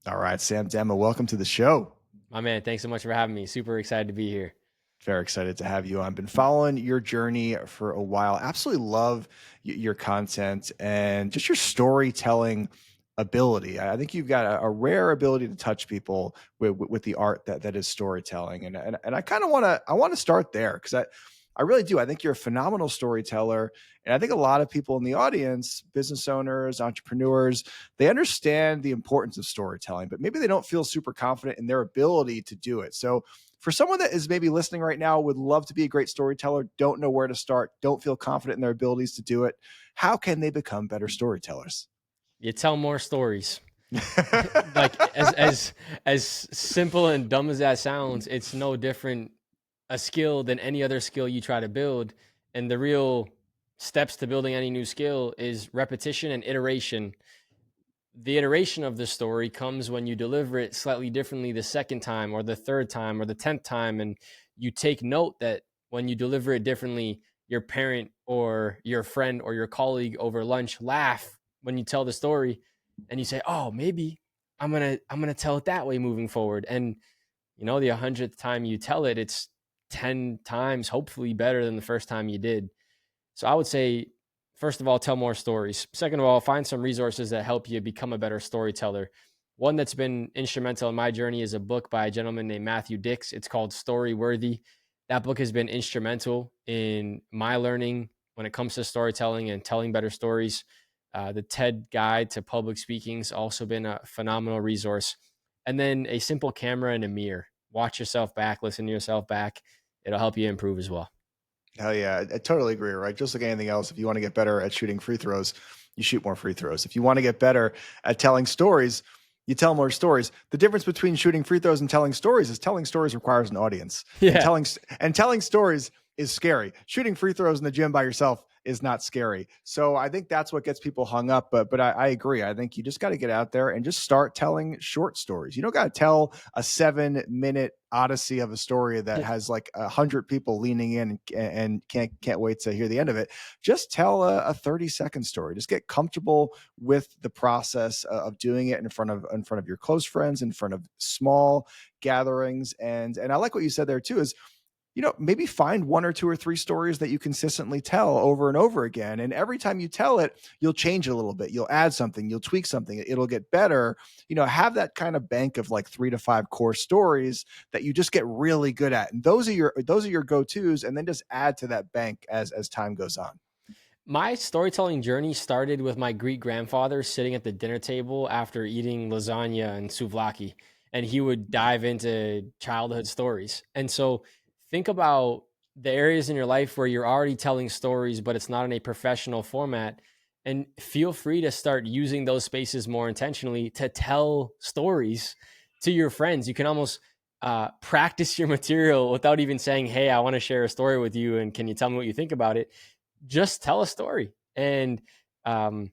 All right, Sam Demma, welcome to the show. My man, thanks so much for having me. Super excited to be here. Very excited to have you on. Been following your journey for a while. Absolutely love your content and just your storytelling ability. I think you've got a rare ability to touch people with the art that is storytelling. And I kind of want to start there because I really do. I think you're a phenomenal storyteller. And I think a lot of people in the audience, business owners, entrepreneurs, they understand the importance of storytelling, but maybe they don't feel super confident in their ability to do it. So for someone that is maybe listening right now, would love to be a great storyteller, don't know where to start, don't feel confident in their abilities to do it, how can they become better storytellers? You tell more stories. Like as simple and dumb as that sounds, it's no different a skill than any other skill you try to build. And the real steps to building any new skill is repetition and iteration. The iteration of the story comes when you deliver it slightly differently the second time or the third time or the 10th time. And you take note that when you deliver it differently, your parent or your friend or your colleague over lunch laugh when you tell the story, and you say, oh, maybe I'm gonna tell it that way moving forward. And the 100th time you tell it, it's 10 times hopefully better than the first time you did. So I would say, first of all, tell more stories. Second of all, find some resources that help you become a better storyteller. One that's been instrumental in my journey is a book by a gentleman named Matthew Dix. It's called Story Worthy. That book has been instrumental in my learning when it comes to storytelling and telling better stories. The TED Guide to Public Speaking has also been a phenomenal resource. And then a simple camera and a mirror. Watch yourself back, listen to yourself back. It'll help you improve as well. Hell yeah, I totally agree, right? Just like anything else, if you want to get better at shooting free throws, you shoot more free throws. If you want to get better at telling stories, you tell more stories. The difference between shooting free throws and telling stories is telling stories requires an audience, and Yeah. telling stories is scary. Shooting free throws in the gym by yourself is not scary. So I think that's what gets people hung up. But I agree. I think you just got to get out there and just start telling short stories. You don't got to tell a 7 minute odyssey of a story that has like 100 people leaning in and can't wait to hear the end of it. Just tell a 30-second story. Just get comfortable with the process of doing it in front of your close friends, in front of small gatherings. And I like what you said there too, is maybe find one or two or three stories that you consistently tell over and over again. And every time you tell it, you'll change it a little bit. You'll add something, you'll tweak something, it'll get better. Have that kind of bank of like 3 to 5 core stories that you just get really good at. And those are your go-tos. And then just add to that bank as time goes on. My storytelling journey started with my Greek grandfather sitting at the dinner table after eating lasagna and souvlaki, and he would dive into childhood stories. And so, think about the areas in your life where you're already telling stories, but it's not in a professional format. And feel free to start using those spaces more intentionally to tell stories to your friends. You can almost practice your material without even saying, hey, I want to share a story with you. And can you tell me what you think about it? Just tell a story. And um,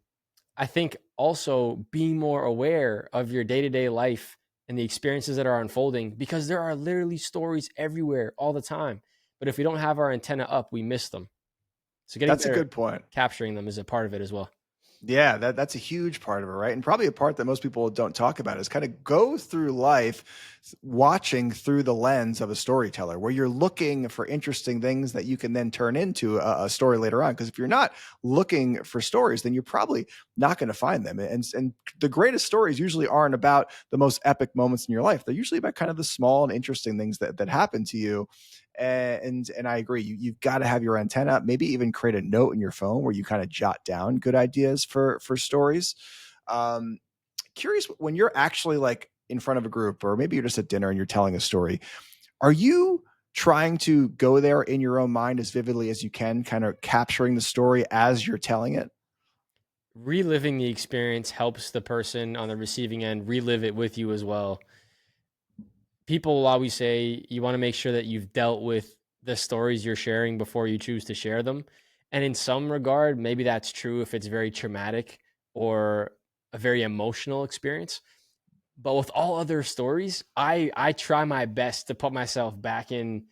I think also being more aware of your day to day life and the experiences that are unfolding, because there are literally stories everywhere all the time. But if we don't have our antenna up, we miss them. So getting That's a better at good point. capturing them is a part of it as well. Yeah, that's a huge part of it, right? And probably a part that most people don't talk about is kind of go through life watching through the lens of a storyteller, where you're looking for interesting things that you can then turn into a story later on. Because if you're not looking for stories, then you're probably not going to find them. And the greatest stories usually aren't about the most epic moments in your life. They're usually about kind of the small and interesting things that happen to you. And I agree. You've got to have your antenna up. Maybe even create a note in your phone where you kind of jot down good ideas for stories. Um, Curious, when you're actually like in front of a group, or maybe you're just at dinner and you're telling a story, are you trying to go there in your own mind as vividly as you can, kind of capturing the story as you're telling it? Reliving the experience helps the person on the receiving end relive it with you as well. People will always say you want to make sure that you've dealt with the stories you're sharing before you choose to share them. And in some regard, maybe that's true if it's very traumatic or a very emotional experience. But with all other stories, I try my best to put myself back in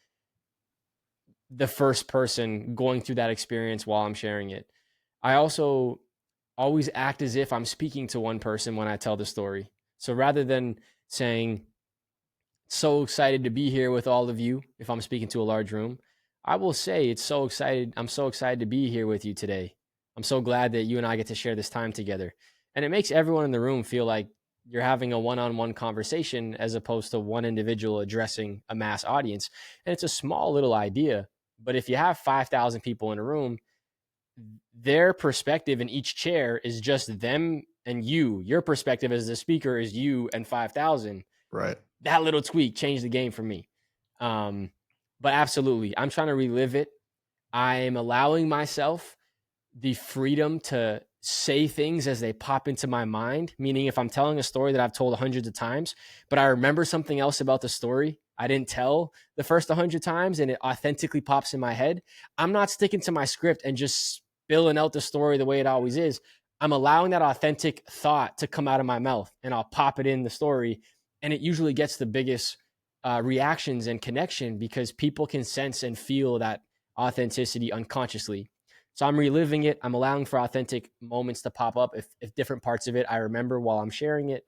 the first person going through that experience while I'm sharing it. I also always act as if I'm speaking to one person when I tell the story. So rather than saying, so excited to be here with all of you, if I'm speaking to a large room, I will say, I'm so excited to be here with you today. I'm so glad that you and I get to share this time together. And it makes everyone in the room feel like you're having a one-on-one conversation as opposed to one individual addressing a mass audience. And it's a small little idea, but if you have 5,000 people in a room, their perspective in each chair is just them and you. Your perspective as the speaker is you and 5,000. Right. That little tweak changed the game for me. But absolutely, I'm trying to relive it. I am allowing myself the freedom to say things as they pop into my mind. Meaning, if I'm telling a story that I've told hundreds of times, but I remember something else about the story I didn't tell the first 100 times and it authentically pops in my head, I'm not sticking to my script and just spilling out the story the way it always is. I'm allowing that authentic thought to come out of my mouth and I'll pop it in the story. And it usually gets the biggest reactions and connection because people can sense and feel that authenticity unconsciously. So I'm reliving it. I'm allowing for authentic moments to pop up if different parts of it I remember while I'm sharing it.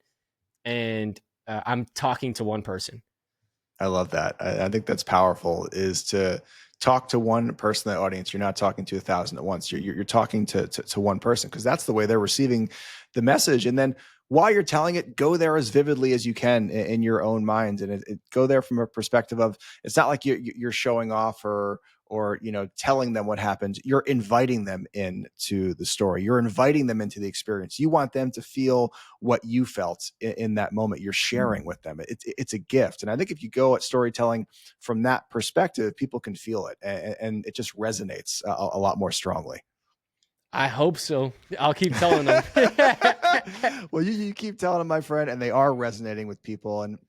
And I'm talking to one person. I love that. I think that's powerful, is to talk to one person in the audience. You're not talking to 1,000 at once. You're talking to one person, because that's the way they're receiving the message. And then while you're telling it, go there as vividly as you can in your own mind, and go there from a perspective of, it's not like you're showing off or telling them what happened. You're inviting them into the story. You're inviting them into the experience. You want them to feel what you felt in that moment. You're sharing with them. It's a gift. And I think if you go at storytelling from that perspective, people can feel it, and it just resonates a lot more strongly. I hope so. I'll keep telling them. Well, you keep telling them, my friend, and they are resonating with people. And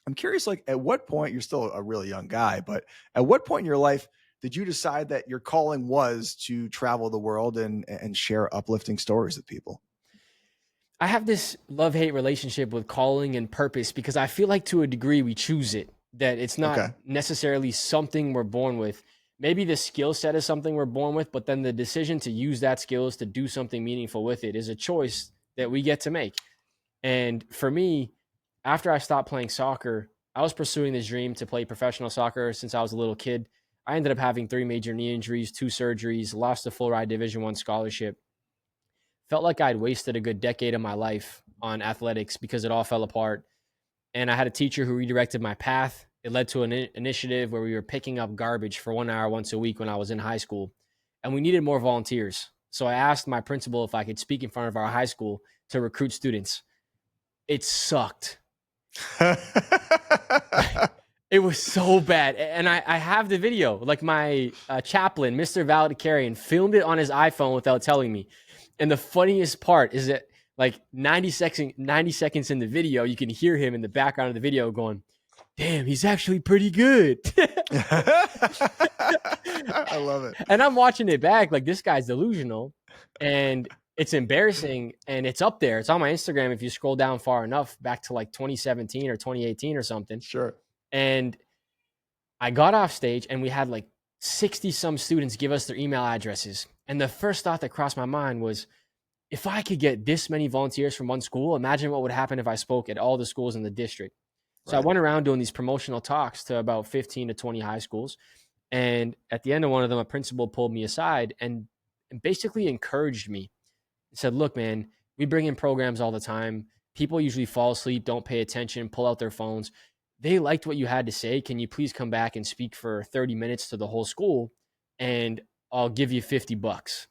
I'm curious, like, at what point, you're still a really young guy, but at what point in your life did you decide that your calling was to travel the world and share uplifting stories with people? I have this love-hate relationship with calling and purpose because I feel like to a degree we choose it, that it's not Okay. necessarily something we're born with. Maybe the skill set is something we're born with, but then the decision to use that skills to do something meaningful with it is a choice that we get to make. And for me, after I stopped playing soccer, I was pursuing this dream to play professional soccer since I was a little kid. I ended up having 3 major knee injuries, 2 surgeries, lost a full ride Division I scholarship. Felt like I'd wasted a good decade of my life on athletics because it all fell apart. And I had a teacher who redirected my path. It led to an initiative where we were picking up garbage for 1 hour once a week when I was in high school. And we needed more volunteers. So I asked my principal if I could speak in front of our high school to recruit students. It sucked. It was so bad. And I have the video. Like my chaplain, Mr. Valedictorian, filmed it on his iPhone without telling me. And the funniest part is that like 90 seconds in the video, you can hear him in the background of the video going, damn, he's actually pretty good. I love it. And I'm watching it back like, this guy's delusional. And it's embarrassing. And it's up there. It's on my Instagram if you scroll down far enough, back to like 2017 or 2018 or something. Sure. And I got off stage and we had like 60 some students give us their email addresses. And the first thought that crossed my mind was, if I could get this many volunteers from one school, imagine what would happen if I spoke at all the schools in the district. So I went around doing these promotional talks to about 15 to 20 high schools. And at the end of one of them, a principal pulled me aside and basically encouraged me. He said, look, man, we bring in programs all the time. People usually fall asleep, don't pay attention, pull out their phones. They liked what you had to say. Can you please come back and speak for 30 minutes to the whole school? And I'll give you $50.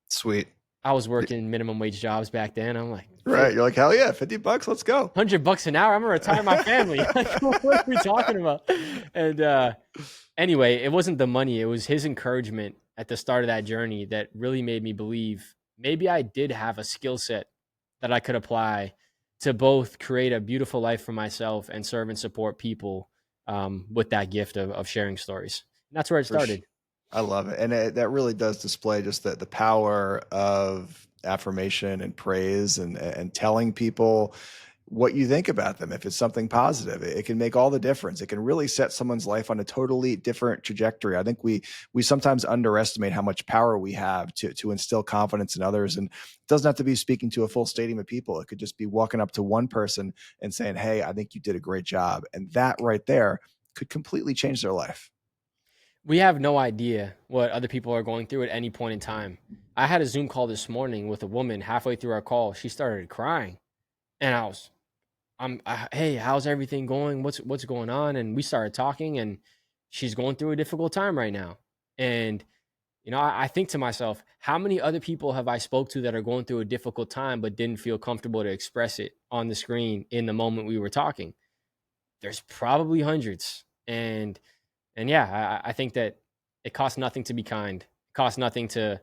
Sweet. I was working minimum wage jobs back then. I'm like, right. You're like, hell yeah, $50, let's go. $100 an hour. I'm gonna retire my family. Like, what are we talking about? And anyway, it wasn't the money. It was his encouragement at the start of that journey that really made me believe maybe I did have a skill set that I could apply to both create a beautiful life for myself and serve and support people with that gift of sharing stories. And that's where it started. I love it. And that really does display just the power of affirmation and praise and telling people what you think about them. If it's something positive, it can make all the difference. It can really set someone's life on a totally different trajectory. I think we sometimes underestimate how much power we have to instill confidence in others. And it doesn't have to be speaking to a full stadium of people. It could just be walking up to one person and saying, "Hey, I think you did a great job." And that right there could completely change their life. We have no idea what other people are going through at any point in time. I had a Zoom call this morning with a woman. Halfway through our call, she started crying, and hey, how's everything going? What's going on? And we started talking, and she's going through a difficult time right now. And I think to myself, how many other people have I spoke to that are going through a difficult time but didn't feel comfortable to express it on the screen in the moment we were talking? There's probably hundreds. And yeah, I think that it costs nothing to be kind. It costs nothing to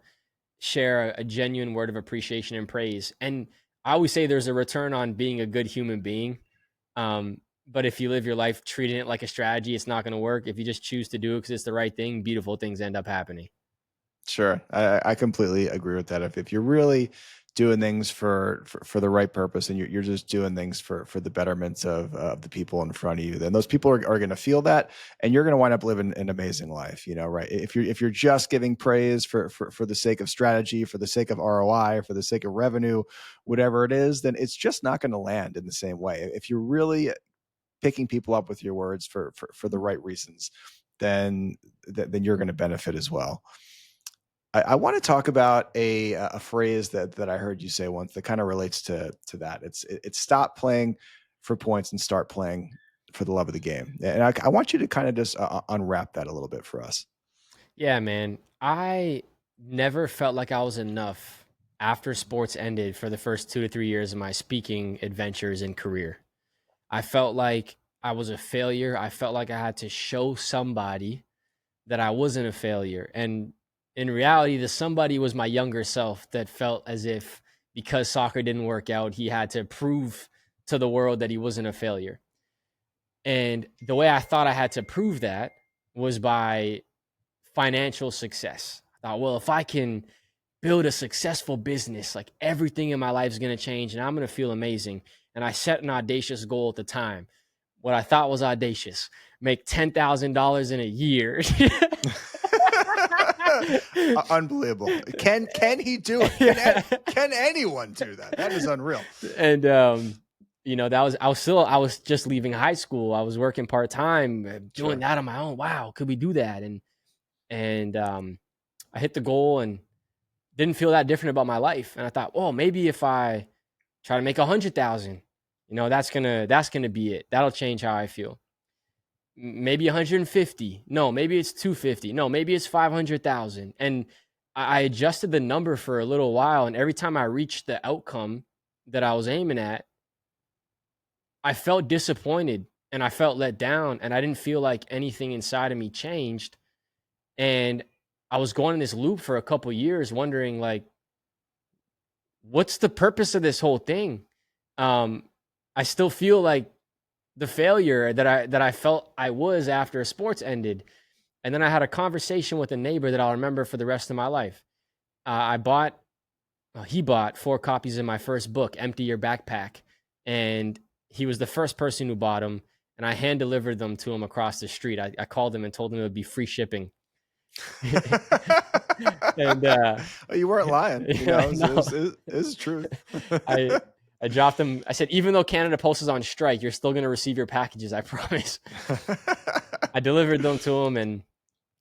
share a genuine word of appreciation and praise. And I always say there's a return on being a good human being. But if you live your life treating it like a strategy, it's not going to work. If you just choose to do it because it's the right thing, beautiful things end up happening. Sure. I completely agree with that. If you're really doing things for the right purpose, and you're just doing things for the betterment of the people in front of you, then those people are going to feel that, and you're going to wind up living an amazing life, right? If you're just giving praise for the sake of strategy, for the sake of ROI, for the sake of revenue, whatever it is, then it's just not going to land in the same way. If you're really picking people up with your words for the right reasons, then you're going to benefit as well. I want to talk about a phrase that I heard you say once that kind of relates to that. It's stop playing for points and start playing for the love of the game. And I want you to kind of just unwrap that a little bit for us. Yeah, man. I never felt like I was enough after sports ended for the first 2 to 3 years of my speaking adventures and career. I felt like I was a failure. I felt like I had to show somebody that I wasn't a failure. And in reality, the somebody was my younger self that felt as if because soccer didn't work out, he had to prove to the world that he wasn't a failure. And the way I thought I had to prove that was by financial success. I thought, well, if I can build a successful business, like everything in my life is going to change and I'm going to feel amazing. And I set an audacious goal at the time. What I thought was audacious, make $10,000 in a year. Unbelievable. Can he do it? Can anyone do that? That is unreal. And I was just leaving high school. I was working part-time, doing that on my own. Wow, could we do that? And I hit the goal and didn't feel that different about my life. And I thought, well, maybe if I try to make 100,000, that's gonna be it. That'll change how I feel. Maybe 150. No, maybe it's 250. No, maybe it's 500,000. And I adjusted the number for a little while. And every time I reached the outcome that I was aiming at, I felt disappointed and I felt let down. And I didn't feel like anything inside of me changed. And I was going in this loop for a couple years, wondering like, what's the purpose of this whole thing? I still feel like the failure that I felt I was after sports ended. And then I had a conversation with a neighbor that I'll remember for the rest of my life. He bought 4 copies of my first book, Empty Your Backpack. And he was the first person who bought them. And I hand delivered them to him across the street. I called him and told him it would be free shipping. And you weren't lying. It was true. I dropped them. I said, even though Canada Post is on strike, you're still going to receive your packages. I promise. I delivered them to him and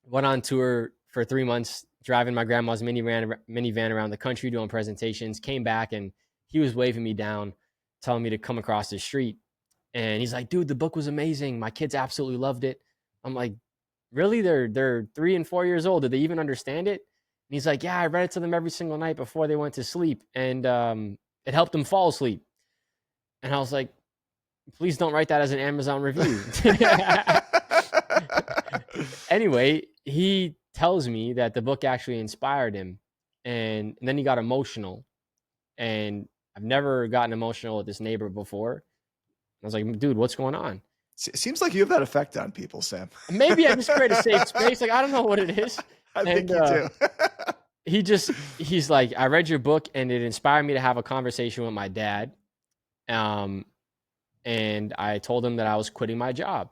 went on tour for 3 months, driving my grandma's minivan around the country, doing presentations, came back and he was waving me down, telling me to come across the street. And he's like, dude, the book was amazing. My kids absolutely loved it. I'm like, really? They're 3 and 4 years old. Did they even understand it? And he's like, yeah, I read it to them every single night before they went to sleep. And it helped them fall asleep. And I was like, please don't write that as an Amazon review. Anyway, he tells me that the book actually inspired him. And then he got emotional. And I've never gotten emotional with this neighbor before. I was like, dude, what's going on? It seems like you have that effect on people, Sam. Maybe I just create a safe space. Like, I don't know what it is. I think you do. He's like, I read your book and it inspired me to have a conversation with my dad. And and I told him that I was quitting my job.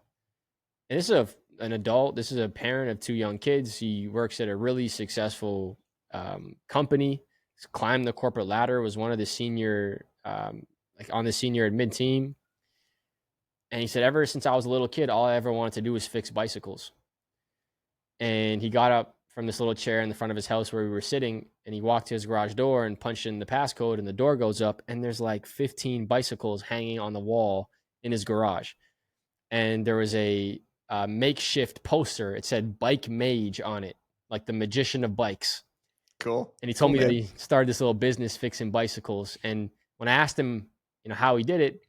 And this is an adult. This is a parent of 2 young kids. He works at a really successful company. He's climbed the corporate ladder. Was one of the senior, like on the senior admin team. And he said, ever since I was a little kid, all I ever wanted to do was fix bicycles. And he got up from this little chair in the front of his house where we were sitting, and he walked to his garage door and punched in the passcode, and the door goes up, and there's like 15 bicycles hanging on the wall in his garage. And there was a makeshift poster. It said "Bike Mage" on it, like the magician of bikes. Cool. And he told Cool, me that man. he started this little business fixing bicycles. And when I asked him, how he did it,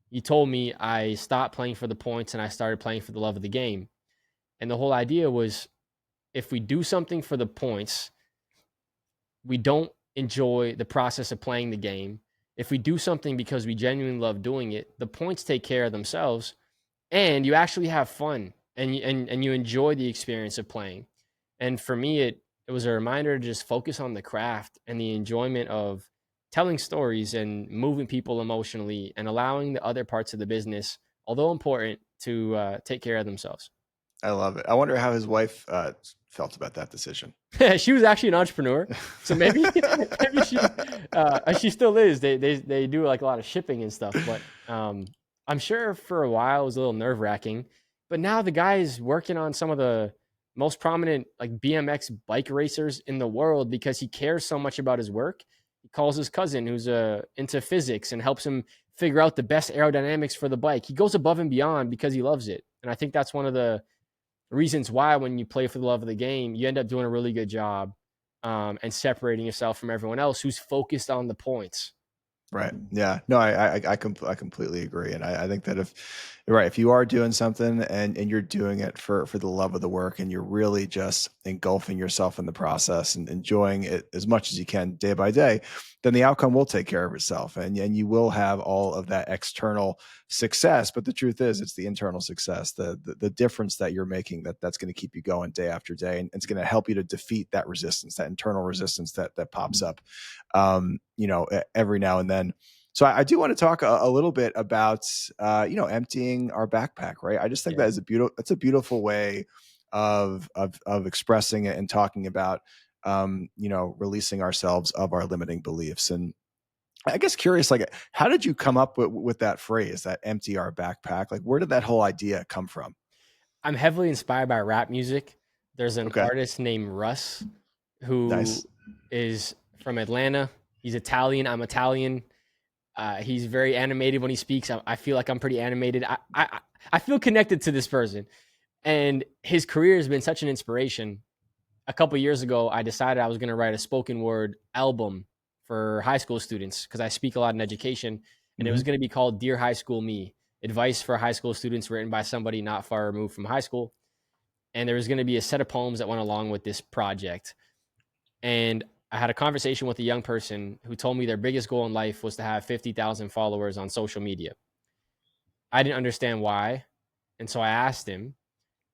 he told me I stopped playing for the points and I started playing for the love of the game. And the whole idea was, if we do something for the points, we don't enjoy the process of playing the game. If we do something because we genuinely love doing it, the points take care of themselves, and you actually have fun, and you enjoy the experience of playing. And for me, it was a reminder to just focus on the craft and the enjoyment of telling stories and moving people emotionally, and allowing the other parts of the business, although important, to take care of themselves. I love it. I wonder how his wife felt about that decision. She was actually an entrepreneur, so maybe she still is. They do like a lot of shipping and stuff, but I'm sure for a while it was a little nerve wracking. But now the guy is working on some of the most prominent like BMX bike racers in the world because he cares so much about his work. He calls his cousin who's into physics and helps him figure out the best aerodynamics for the bike. He goes above and beyond because he loves it, and I think that's one of the reasons why when you play for the love of the game, you end up doing a really good job, and separating yourself from everyone else who's focused on the points. Right. Yeah. No, I completely agree. And I think that if you are doing something and you're doing it for the love of the work, and you're really just engulfing yourself in the process and enjoying it as much as you can day by day, then the outcome will take care of itself, and you will have all of that external success. But the truth is, it's the internal success, the difference that you're making, that's going to keep you going day after day. And it's going to help you to defeat that resistance, that internal resistance that pops up every now and then. So I do want to talk a little bit about, emptying our backpack, right? I just think Yeah. that's a beautiful way of expressing it and talking about, releasing ourselves of our limiting beliefs. And I guess curious, like, how did you come up with that phrase, that empty our backpack? Like, where did that whole idea come from? I'm heavily inspired by rap music. There's an Okay. artist named Russ who Nice. is from Atlanta. He's Italian. I'm Italian. He's very animated when he speaks. I feel like I'm pretty animated. I feel connected to this person, and his career has been such an inspiration. A couple years ago, I decided I was going to write a spoken word album for high school students because I speak a lot in education, and it was Mhm. going to be called Dear High School Me, advice for high school students written by somebody not far removed from high school. And there was going to be a set of poems that went along with this project. And I had a conversation with a young person who told me their biggest goal in life was to have 50,000 followers on social media. I didn't understand why. And so I asked him,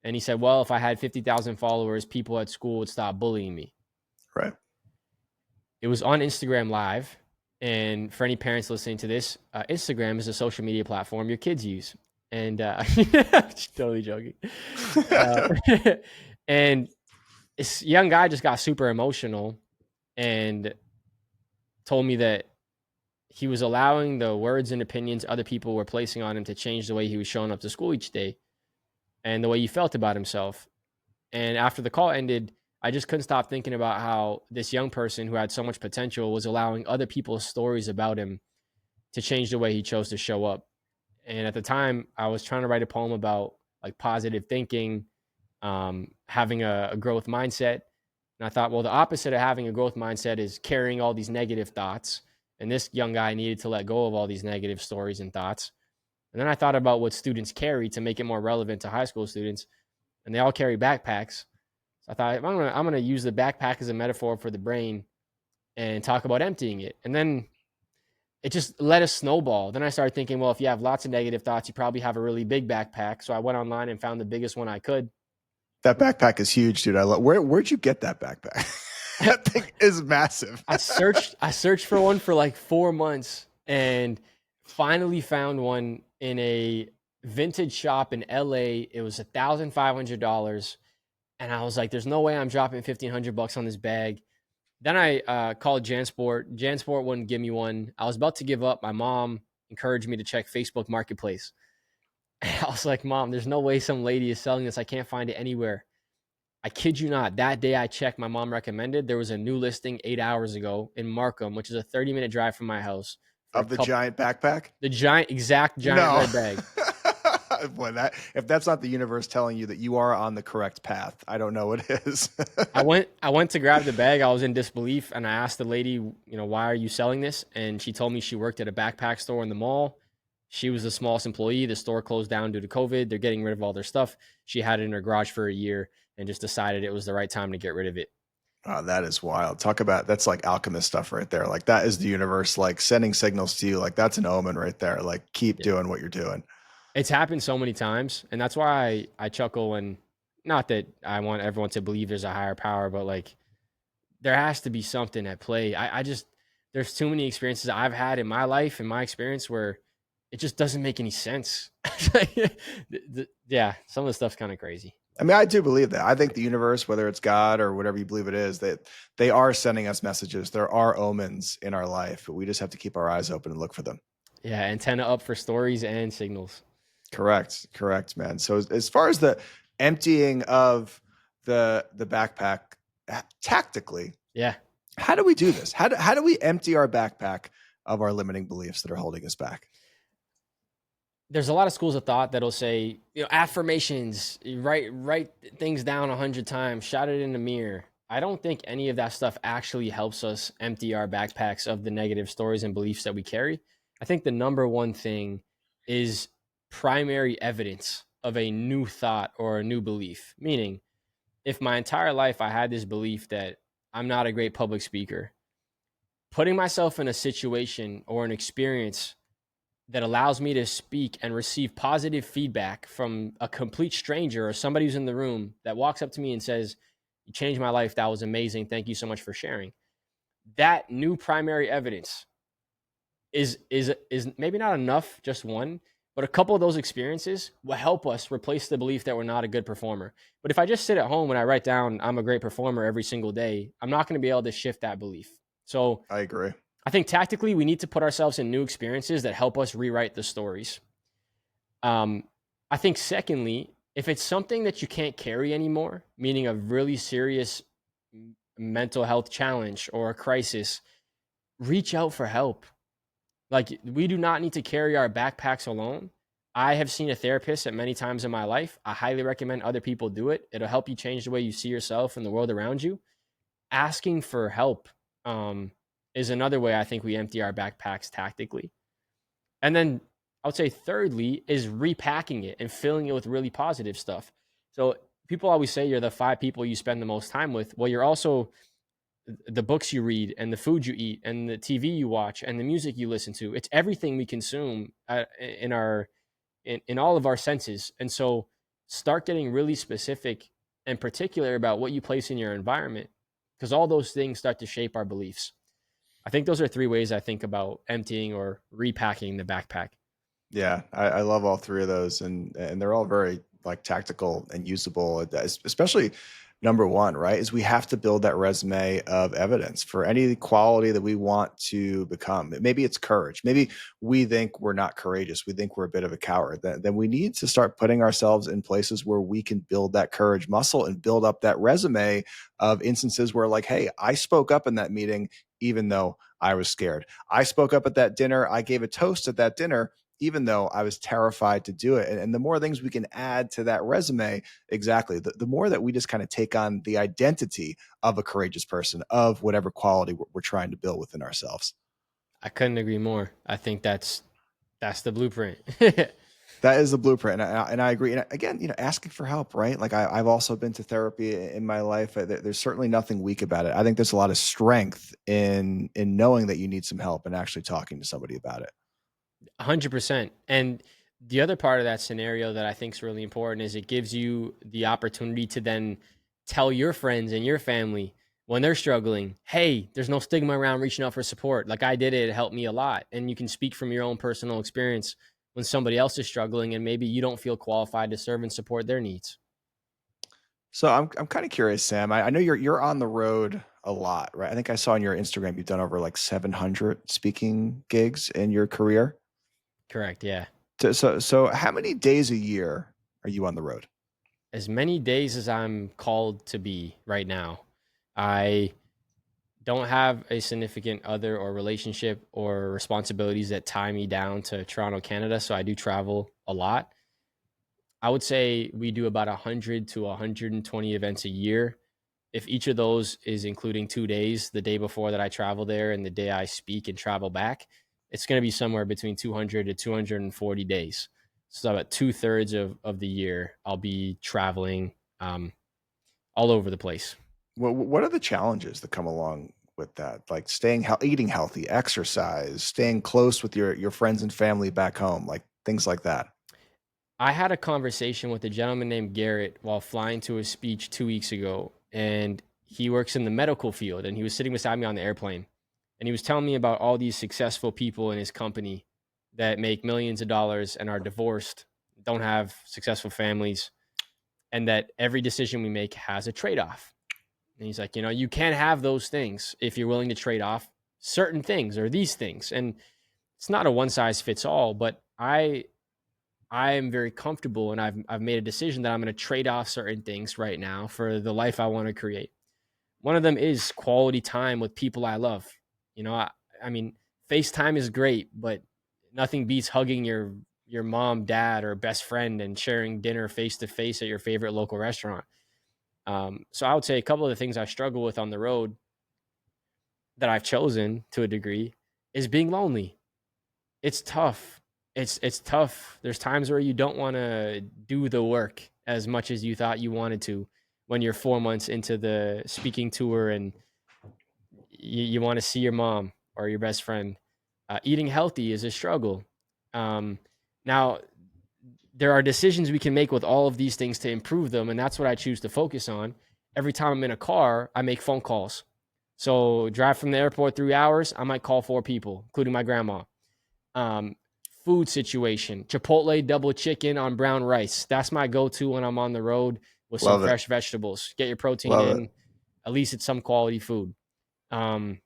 and he said, well, if I had 50,000 followers, people at school would stop bullying me. Right. It was on Instagram Live. And for any parents listening to this, Instagram is a social media platform your kids use. And totally joking. And this young guy just got super emotional and told me that he was allowing the words and opinions other people were placing on him to change the way he was showing up to school each day and the way he felt about himself. And after the call ended, I just couldn't stop thinking about how this young person who had so much potential was allowing other people's stories about him to change the way he chose to show up. And at the time, I was trying to write a poem about like positive thinking, having a growth mindset. And I thought, well, the opposite of having a growth mindset is carrying all these negative thoughts. And this young guy needed to let go of all these negative stories and thoughts. And then I thought about what students carry to make it more relevant to high school students. And they all carry backpacks. So I thought, I'm gonna use the backpack as a metaphor for the brain and talk about emptying it. And then it just let us snowball. Then I started thinking, well, if you have lots of negative thoughts, you probably have a really big backpack. So I went online and found the biggest one I could. That backpack is huge, dude. Where'd you get that backpack? That thing is massive. I searched for one for like 4 months, and Finally found one in a vintage shop in LA. It was $1,500. And I was like, there's no way I'm dropping 1,500 bucks on this bag. Then I called Jansport. Jansport wouldn't give me one. I was about to give up. My mom encouraged me to check Facebook Marketplace. And I was like, Mom, there's no way some lady is selling this. I can't find it anywhere. I kid you not. That day I checked, my mom recommended there was a new listing 8 hours ago in Markham, which is a 30-minute drive from my house for a Of the couple. giant backpack? The exact giant No. red bag. Boy, if that's not the universe telling you that you are on the correct path, I don't know what is. I went to grab the bag. I was in disbelief, and I asked the lady, why are you selling this? And she told me she worked at a backpack store in the mall. She was the smallest employee. The store closed down due to COVID. They're getting rid of all their stuff. She had it in her garage for a year and just decided it was the right time to get rid of it. Oh, that is wild. Talk about that's like alchemist stuff right there. Like that is the universe like sending signals to you. Like that's an omen right there. Like keep Yeah. doing what you're doing. It's happened so many times, and that's why I chuckle when, not that I want everyone to believe there's a higher power, but like there has to be something at play. I just, there's too many experiences I've had in my life, in my experience, where it just doesn't make any sense. Yeah, some of the stuff's kind of crazy. I mean, I do believe that. I think the universe, whether it's God or whatever you believe it is, that they are sending us messages. There are omens in our life, but we just have to keep our eyes open and look for them. Yeah, antenna up for stories and signals. Correct, man. So as far as the emptying of the backpack tactically, Yeah. how do we do this? How do we empty our backpack of our limiting beliefs that are holding us back? There's a lot of schools of thought that'll say, affirmations, write things down 100 times, shout it in the mirror. I don't think any of that stuff actually helps us empty our backpacks of the negative stories and beliefs that we carry. I think the number one thing is primary evidence of a new thought or a new belief. Meaning, if my entire life I had this belief that I'm not a great public speaker, putting myself in a situation or an experience that allows me to speak and receive positive feedback from a complete stranger or somebody who's in the room that walks up to me and says, "You changed my life. That was amazing. Thank you so much for sharing." That new primary evidence is maybe not enough, just one, but a couple of those experiences will help us replace the belief that we're not a good performer. But if I just sit at home and I write down I'm a great performer every single day, I'm not going to be able to shift that belief. So I agree. I think tactically we need to put ourselves in new experiences that help us rewrite the stories. I think secondly, if it's something that you can't carry anymore, meaning a really serious mental health challenge or a crisis, reach out for help. Like, we do not need to carry our backpacks alone. I have seen a therapist at many times in my life. I highly recommend other people do it. It'll help you change the way you see yourself and the world around you. Asking for help is another way I think we empty our backpacks tactically. And then I would say thirdly is repacking it and filling it with really positive stuff. So people always say you're the 5 people you spend the most time with. Well, you're also the books you read and the food you eat and the TV you watch and the music you listen to. It's everything we consume in all of our senses. And so start getting really specific and particular about what you place in your environment, because all those things start to shape our beliefs. I think those are 3 ways I think about emptying or repacking the backpack. Yeah, I love all three of those, and they're all very like tactical and usable. Especially number one, right? Is we have to build that resume of evidence for any quality that we want to become. Maybe it's courage. Maybe we think we're not courageous. We think we're a bit of a coward. Then we need to start putting ourselves in places where we can build that courage muscle and build up that resume of instances where, like, hey, I spoke up in that meeting even though I was scared. I spoke up at that dinner. I gave a toast at that dinner even though I was terrified to do it. And the more things we can add to that resume, exactly, the more that we just kind of take on the identity of a courageous person, of whatever quality we're trying to build within ourselves. I couldn't agree more. I think that's the blueprint. That is the blueprint. And I agree. And again, asking for help, right? Like I've also been to therapy in my life. There's certainly nothing weak about it. I think there's a lot of strength in knowing that you need some help and actually talking to somebody about it. 100%. And the other part of that scenario that I think is really important is it gives you the opportunity to then tell your friends and your family when they're struggling, hey, there's no stigma around reaching out for support. Like I did it helped me a lot. And you can speak from your own personal experience when somebody else is struggling and maybe you don't feel qualified to serve and support their needs. So I'm kind of curious, Sam. I know you're on the road a lot, right? I think I saw on your Instagram you've done over like 700 speaking gigs in your career. Correct. Yeah. So how many days a year are you on the road? As many days as I'm called to be right now. I don't have a significant other or relationship or responsibilities that tie me down to Toronto, Canada. So I do travel a lot. I would say we do about 100 to 120 events a year. If each of those is including 2 days, the day before that I travel there and the day I speak and travel back, it's going to be somewhere between 200 to 240 days. So about 2/3 of the year, I'll be traveling all over the place. What are the challenges that come along with that? Like eating healthy, exercise, staying close with your friends and family back home, like things like that. I had a conversation with a gentleman named Garrett while flying to a speech 2 weeks ago, and he works in the medical field. And he was sitting beside me on the airplane, and he was telling me about all these successful people in his company that make millions of dollars and are divorced, don't have successful families, and that every decision we make has a trade off. And he's like, you can't have those things if you're willing to trade off certain things or these things. And it's not a one size fits all, but I am very comfortable and I've made a decision that I'm going to trade off certain things right now for the life I want to create. One of them is quality time with people I love. I mean, FaceTime is great, but nothing beats hugging your mom, dad, or best friend and sharing dinner face to face at your favorite local restaurant. So I would say a couple of the things I struggle with on the road that I've chosen to a degree is being lonely. It's tough. It's tough. There's times where you don't want to do the work as much as you thought you wanted to when you're 4 months into the speaking tour and you want to see your mom or your best friend. Eating healthy is a struggle. Now, there are decisions we can make with all of these things to improve them, and that's what I choose to focus on. Every time I'm in a car, I make phone calls. So drive from the airport 3 hours, I might call 4 people, including my grandma. Um, Food situation, Chipotle double chicken on brown rice. That's my go-to when I'm on the road with some Love it. fresh vegetables. Get your protein Love it. in. At least it's some quality food. Um,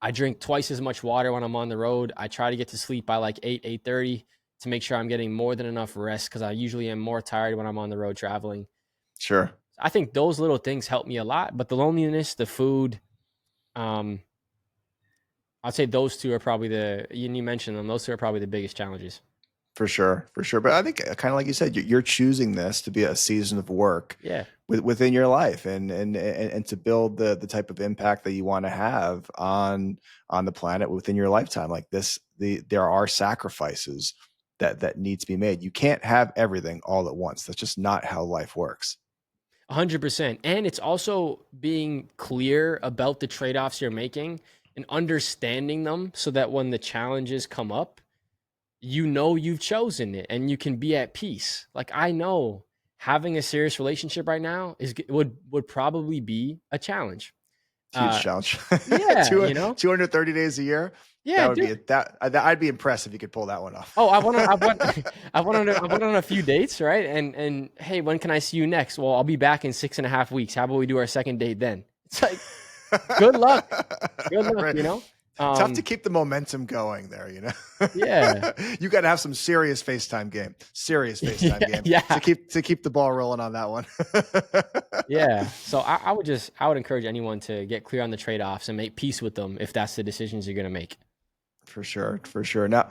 I drink twice as much water when I'm on the road. I try to get to sleep by like 8:30 to make sure I'm getting more than enough rest because I usually am more tired when I'm on the road traveling. Sure. I think those little things help me a lot, but the loneliness, the food, um, I'd say those two are probably you mentioned them, those two are probably the biggest challenges. For sure, for sure. But I think kind of like you said, you're choosing this to be a season of work Yeah. within your life, and to build the type of impact that you want to have on the planet within your lifetime. Like this, there are sacrifices that need to be made. You can't have everything all at once. That's just not how life works. 100%. And it's also being clear about the trade offs you're making and understanding them so that when the challenges come up, you've chosen it and you can be at peace. Like I know having a serious relationship right now would probably be a challenge. Huge Uh, challenge. yeah, 230 days a year. That yeah, would be dude. I'd be impressed if you could pull that one off. Oh, I went on a few dates, right? And hey, when can I see you next? Well, I'll be back in 6.5 weeks. How about we do our second date then? It's like, good luck. Good luck, Right. Tough to Um, keep the momentum going there, yeah. You got to have some serious FaceTime game, Yeah, game yeah. to keep the ball rolling on that one. Yeah. So I would encourage anyone to get clear on the trade-offs and make peace with them if that's the decisions you're gonna make. For sure, for sure. Now,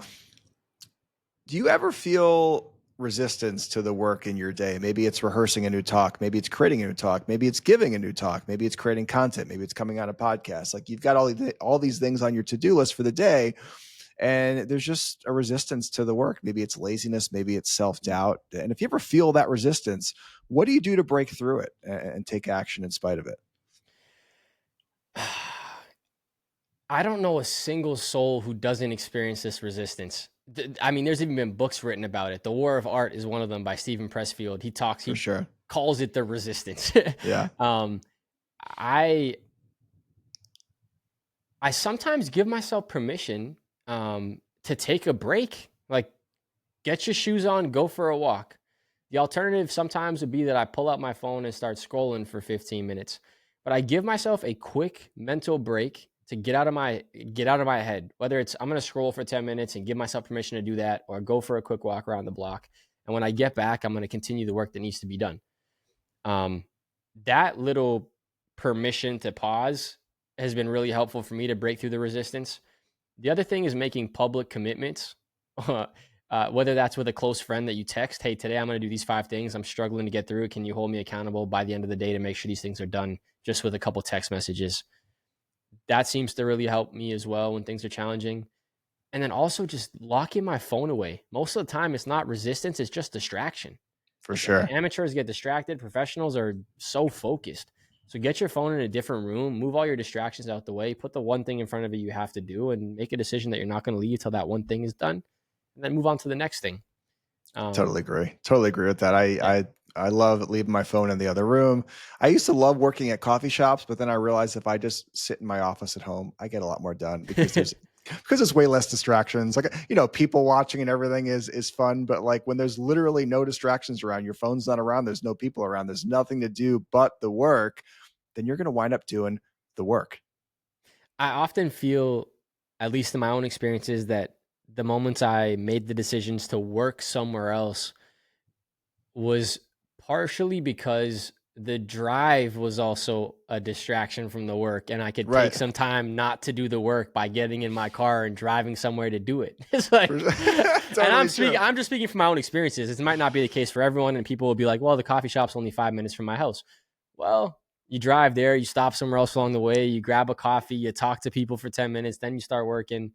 do you ever feel resistance to the work in your day? Maybe it's rehearsing a new talk, maybe it's creating a new talk, maybe it's giving a new talk, maybe it's creating content, maybe it's coming on a podcast. Like you've got all these things on your to-do list for the day, and there's just a resistance to the work. Maybe it's laziness, maybe it's self-doubt. And if you ever feel that resistance, what do you do to break through it and take action in spite of it? I don't know a single soul who doesn't experience this resistance. I mean, there's even been books written about it. The War of Art is one of them by Stephen Pressfield. For He sure. calls it the resistance. Yeah. um, I I sometimes give myself permission to take a break. Like, get your shoes on, go for a walk. The alternative sometimes would be that I pull out my phone and start scrolling for 15 minutes. But I give myself a quick mental break to get out of my head. Whether it's I'm going to scroll for 10 minutes and give myself permission to do that, or go for a quick walk around the block. And when I get back, I'm going to continue the work that needs to be done. Um, that little permission to pause has been really helpful for me to break through the resistance. The other thing is making public commitments, whether that's with a close friend that you text, hey, today I'm going to do these 5 things. I'm struggling to get through it. Can you hold me accountable by the end of the day to make sure these things are done, just with a couple text messages? That seems to really help me as well when things are challenging. And then also just locking my phone away. Most of the time, it's not resistance, it's just distraction. For Like, sure. amateurs get distracted, professionals are so focused. So get your phone in a different room, move all your distractions out the way, put the one thing in front of you have to do, and make a decision that you're not going to leave till that one thing is done, and then move on to the next thing. Totally agree. Totally agree with that. Yeah. I love leaving my phone in the other room. I used to love working at coffee shops, but then I realized if I just sit in my office at home, I get a lot more done because there's way less distractions. Like, people watching and everything is fun, but like when there's literally no distractions around, your phone's not around, there's no people around, there's nothing to do but the work, then you're going to wind up doing the work. I often feel, at least in my own experiences, that the moments I made the decisions to work somewhere else was partially because the drive was also a distraction from the work, and I could take Right. some time not to do the work by getting in my car and driving somewhere to do it. It's For like, sure. and Totally true. I'm just speaking from my own experiences. It might not be the case for everyone, and people will be like, well, the coffee shop's only 5 minutes from my house. Well, you drive there, you stop somewhere else along the way, you grab a coffee, you talk to people for 10 minutes, then you start working.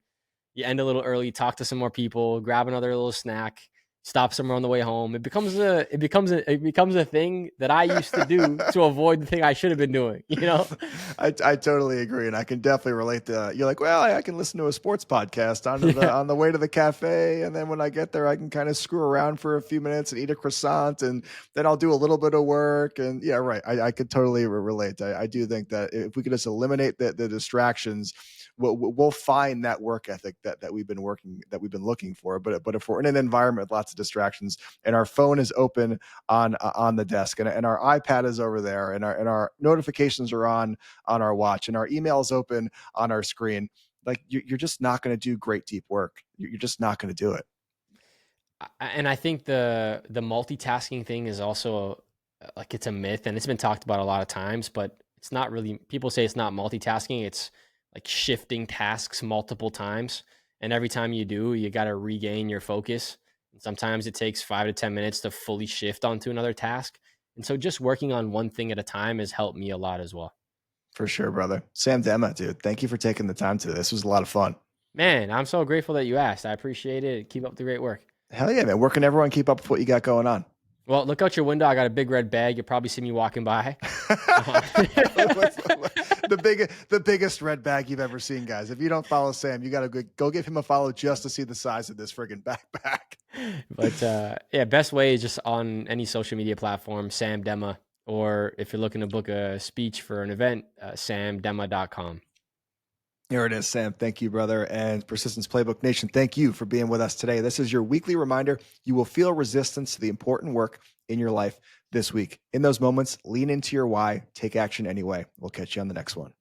You end a little early, talk to some more people, grab another little snack, stop somewhere on the way home. It becomes a thing that I used to do to avoid the thing I should have been doing, you know? I totally agree, and I can definitely relate to. You're like, well, I can listen to a sports podcast Yeah. on the way to the cafe, and then when I get there, I can kind of screw around for a few minutes and eat a croissant, and then I'll do a little bit of work. And yeah, right. I could totally relate. I do think that if we could just eliminate the distractions, we'll find that work ethic that we've been looking for. But if we're in an environment with lots of distractions and our phone is open on the desk, and our iPad is over there, and our notifications are on our watch, and our email is open on our screen, like you're just not going to do great deep work. You're just not going to do it. And I think the multitasking thing is also, like, it's a myth, and it's been talked about a lot of times, but it's not really. People say it's not multitasking, it's like shifting tasks multiple times, and every time you do, you got to regain your focus. And sometimes it takes 5 to 10 minutes to fully shift onto another task. And so just working on one thing at a time has helped me a lot as well. For sure, brother. Sam Demma, dude, thank you for taking the time today. This was a lot of fun. Man, I'm so grateful that you asked. I appreciate it. Keep up the great work. Hell yeah, man. Where can everyone keep up with what you got going on? Well, look out your window. I got a big red bag. You'll probably see me walking by. Uh-huh. The biggest red bag you've ever seen, guys. If you don't follow Sam, you got to go give him a follow just to see the size of this friggin' backpack. But yeah, best way is just on any social media platform, Sam Demma, or if you're looking to book a speech for an event, samdemma.com. Here it is, Sam. Thank you, brother. And Persistence Playbook Nation, thank you for being with us today. This is your weekly reminder. You will feel resistance to the important work in your life this week. In those moments, lean into your why, take action anyway. We'll catch you on the next one.